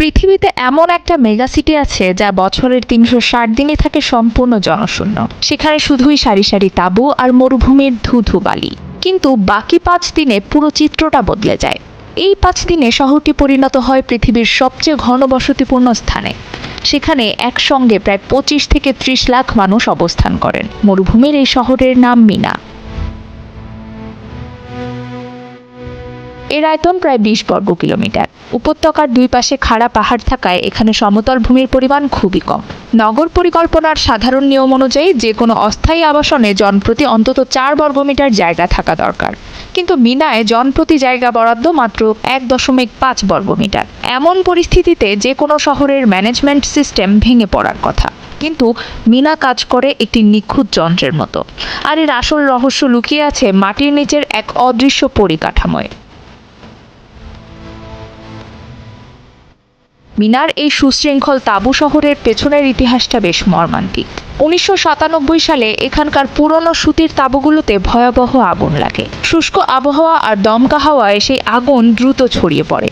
পৃথিবীতে এমন একটা মেগা সিটি আছে যা বছরের ৩৬০ দিনই থাকে সম্পূর্ণ জনশূন্য। সেখানে শুধুই সারি সারি তাঁবু আর মরুভূমির ধুধু বালি। কিন্তু বাকি ৫ দিনে পুরো চিত্রটা বদলে যায়। এই ৫ দিনে শহরটি পরিণত হয় পৃথিবীর সবচেয়ে ঘনবসতিপূর্ণ স্থানে। সেখানে একসঙ্গে প্রায় ২৫ থেকে ৩০ লাখ মানুষ অবস্থান করেন। মরুভূমির এই শহরের নাম মিনা। এর আয়তন প্রায় ২০ বর্গ কিলোমিটার। উপত্যকার দুই পাশে খাড়া পাহাড় থাকায় এখানে সমতল ভূমির পরিমাণ খুবই কম। নগর পরিকল্পনার সাধারণ নিয়ম অনুযায়ী যে কোনো অস্থায়ী আবাসনে জনপ্রতি অন্তত ৪ বর্গমিটার জায়গা থাকা দরকার। কিন্তু মিনায় জনপ্রতি জায়গা বরাদ্দ মাত্র ১.৫ বর্গমিটার। এমন পরিস্থিতিতে যে কোনো শহরের ম্যানেজমেন্ট সিস্টেম ভেঙে পড়ার কথা। কিন্তু মিনা কাজ করে একটি নিখুঁত যন্ত্রের মতো। আর এর আসল রহস্য লুকিয়ে আছে মাটির নিচের এক অদৃশ্য পরিকাঠামোয়। মিনার এই সুশৃঙ্খল তাঁবু শহরের পেছনের ইতিহাসটা বেশ মর্মান্তিক। ১৯৯৭ সালে এখানকার পুরনো সুতির তাঁবুগুলোতে ভয়াবহ আগুন লাগে। শুষ্ক আবহাওয়া আর দমকা হাওয়ায় সেই আগুন দ্রুত ছড়িয়ে পড়ে।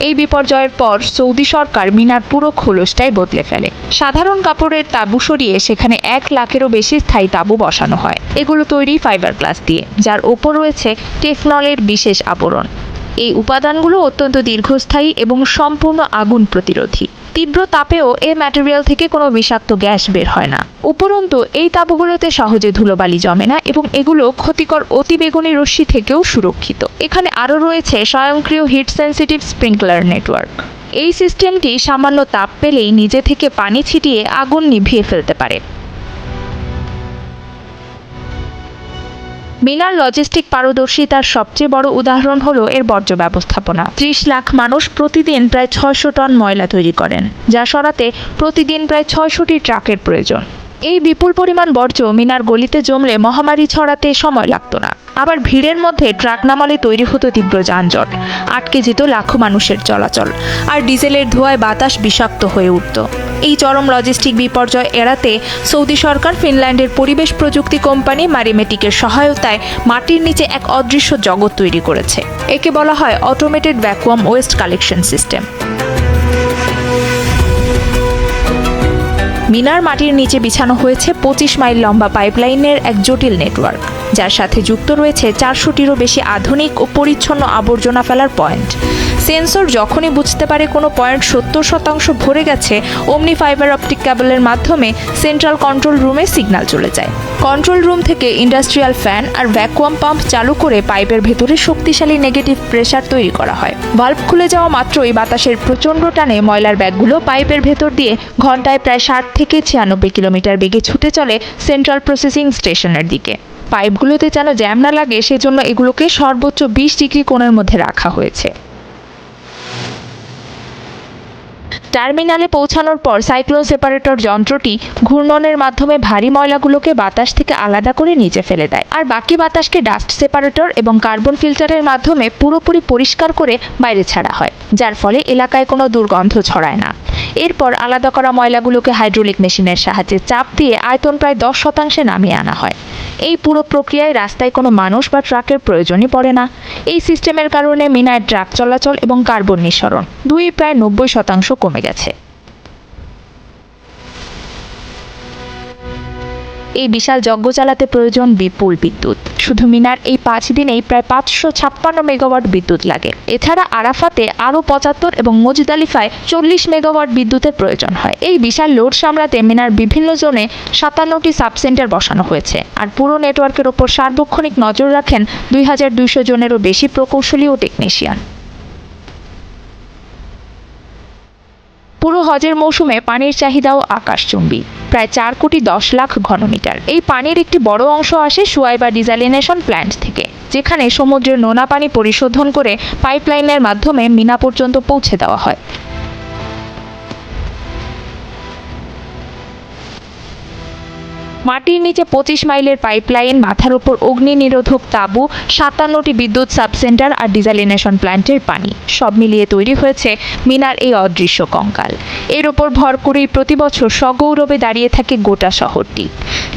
এই বিপর্যয়ের পর সৌদি সরকার মিনার পুরো খোলসটাই বদলে ফেলে। সাধারণ কাপড়ের তাঁবু সরিয়ে সেখানে ১ লাখেরও বেশি স্থায়ী তাঁবু বসানো হয়। এগুলো তৈরি ফাইবার গ্লাস দিয়ে, যার ওপর রয়েছে টেফলনের বিশেষ আবরণ। এই উপাদানগুলো অত্যন্ত দীর্ঘস্থায়ী এবং সম্পূর্ণ আগুন প্রতিরোধী। তীব্র তাপেও এই ম্যাটেরিয়াল থেকে কোনো বিষাক্ত গ্যাস বের হয় না। উপরন্তু এই তাঁবুগুলোতে সহজে ধুলোবালি জমে না এবং এগুলো ক্ষতিকর অতিবেগুনি রশ্মি থেকেও সুরক্ষিত। এখানে আরও রয়েছে স্বয়ংক্রিয় হিট সেন্সিটিভ স্প্রিংকলার নেটওয়ার্ক। এই সিস্টেমটি সামান্য তাপ পেলেই নিজে থেকে পানি ছিটিয়ে আগুন নিভিয়ে ফেলতে পারে। মিনার লজিস্টিক পারদর্শিতার সবচেয়ে বড় উদাহরণ হলো এর বর্জ্য ব্যবস্থাপনা। ৩০ লাখ মানুষ প্রতিদিন প্রায় ৬০০ টন ময়লা তৈরি করেন, যা সরাতে প্রতিদিন প্রায় ৬০০টি ট্রাকের প্রয়োজন। এই বিপুল পরিমাণ বর্জ্য মিনার গলিতে জমলে মহামারী ছড়াতে সময় লাগতো না। আবার ভিড়ের মধ্যে ট্রাক নামালে তৈরি হতো তীব্র যানজট, আটকে যেত লাখো মানুষের চলাচল, আর ডিজেলের ধোঁয়ায় বাতাস বিষাক্ত হয়ে উঠত। এই চরম লজিস্টিক বিপর্যয় এড়াতে সৌদি সরকার ফিনল্যান্ডের পরিবেশ প্রযুক্তি কোম্পানি মারিমেটিকের সহায়তায় মাটির নিচে এক অদৃশ্য জগৎ তৈরি করেছে। একে বলা হয় automated vacuum waste collection system. মিনার মাটির নিচে বিছানো হয়েছে ২৫ মাইল লম্বা পাইপলাইনের এক জটিল নেটওয়ার্ক, যার সাথে যুক্ত রয়েছে ৪০০টিরও বেশি আধুনিক ও পরিচ্ছন্ন আবর্জনা ফেলার পয়েন্ট। সেন্সর যখনই বুঝতে পারে কোনো পয়েন্ট ৭০% ভরে গেছে, অমনি ফাইবার অপটিক কেবলের মাধ্যমে সেন্ট্রাল কন্ট্রোল রুমে সিগন্যাল চলে যায়। কন্ট্রোল রুম থেকে ইন্ডাস্ট্রিয়াল ফ্যান আর ভ্যাকুয়াম পাম্প চালু করে পাইপের ভেতরে শক্তিশালী নেগেটিভ প্রেসার তৈরি করা হয়। ভালভ খুলে যাওয়া মাত্রই বাতাসের প্রচণ্ড টানে ময়লার ব্যাগগুলো পাইপের ভেতর দিয়ে ঘন্টায় প্রায় ৬০ থেকে ৯৬ কিলোমিটার বেগে ছুটে চলে সেন্ট্রাল প্রসেসিং স্টেশনের দিকে। পাইপগুলোতে যেন জ্যাম না লাগে সেজন্য এগুলোকে সর্বোচ্চ ২০ ডিগ্রি কোণের মধ্যে রাখা হয়েছে। টার্মিনালে পৌঁছানোর পর সাইক্লোন সেপারেটর যন্ত্রটি ঘূর্ণনের মাধ্যমে ভারী ময়লাগুলোকে বাতাস থেকে আলাদা করে নিচে ফেলে দেয়, আর বাকি বাতাসকে ডাস্ট সেপারেটর এবং কার্বন ফিল্টারের মাধ্যমে পুরোপুরি পরিষ্কার করে বাইরে ছাড়া হয়, যার ফলে এলাকায় কোনো দুর্গন্ধ ছড়ায় না। এরপর আলাদা করা ময়লাগুলোকে হাইড্রোলিক মেশিনের সাহায্যে চাপ দিয়ে আয়তন প্রায় ১০% নামিয়ে আনা হয়। এই পুরো প্রক্রিয়ায় রাস্তায় কোনো মানুষ বা ট্রাকের প্রয়োজনই পড়ে না। এই সিস্টেমের কারণে মিনায় ট্রাক চলাচল এবং কার্বন নিঃসরণ দুই প্রায় ৯০% কমে গেছে। এই বিশাল যজ্ঞ চালাতে প্রয়োজন বিপুল বিদ্যুৎ। শুধু মিনার এই ৫ দিনেই প্রায় ৫৫৬ মেগাওয়াট বিদ্যুৎ লাগে। এছাড়া আরাফাতে আরও ৭৫ এবং মুজদালিফায় ৪০ মেগাওয়াট বিদ্যুতের প্রয়োজন হয়। এই বিশাল লোড সামলাতে মিনার বিভিন্ন জোনে ৫৭টি সাবসেন্টার বসানো হয়েছে, আর পুরো নেটওয়ার্কের ওপর সার্বক্ষণিক নজর রাখেন ২২০০ জনেরও বেশি প্রকৌশলী ও টেকনিশিয়ান। পুরো হজের মৌসুমে পানির চাহিদাও আকাশচুম্বী, প্রায় ৪,১০,০০,০০০ ঘনমিটার। এই পানির একটি বড় অংশ আসে শুয়াইবা ডিসালিনেশন প্ল্যান্ট থেকে, যেখানে সমুদ্রের নোনা পানি পরিশোধন করে পাইপলাইনের মাধ্যমে মিনা পর্যন্ত পৌঁছে দেওয়া হয়। মাটির নিচে 25 মাইলের পাইপলাইন, মাথার উপর অগ্নি নিরোধক তাঁবু, 57টি বিদ্যুৎ সাবসেন্টার আর ডিসালিনেশন প্ল্যান্টের পানি, সব মিলিয়ে তৈরি হয়েছে মিনার এই অদৃশ্য কঙ্কাল। এর ওপর ভর করেই প্রতি বছর সগৌরবে দাঁড়িয়ে থাকে গোটা শহরটি।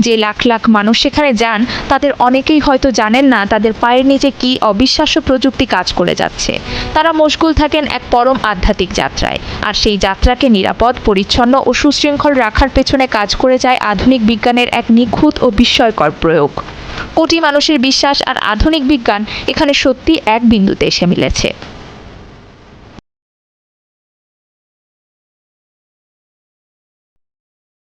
যে লাখ লাখ মানুষ সেখানে যান তাদের অনেকেই হয়তো জানেন না তাদের পায়ের নিচে কি অবিশ্বাস্য প্রযুক্তি কাজ করে যাচ্ছে। তারা মশগুল থাকেন এক পরম আধ্যাত্মিক যাত্রায়, আর সেই যাত্রাকে নিরাপদ, পরিচ্ছন্ন ও সুশৃঙ্খল রাখার পেছনে কাজ করে যায় আধুনিক বিজ্ঞানের এক নিখুঁত ও বিস্ময়কর প্রয়োগ। কোটি মানুষের বিশ্বাস আর আধুনিক বিজ্ঞান এখানে সত্যি এক বিন্দুতে এসে মিলেছে।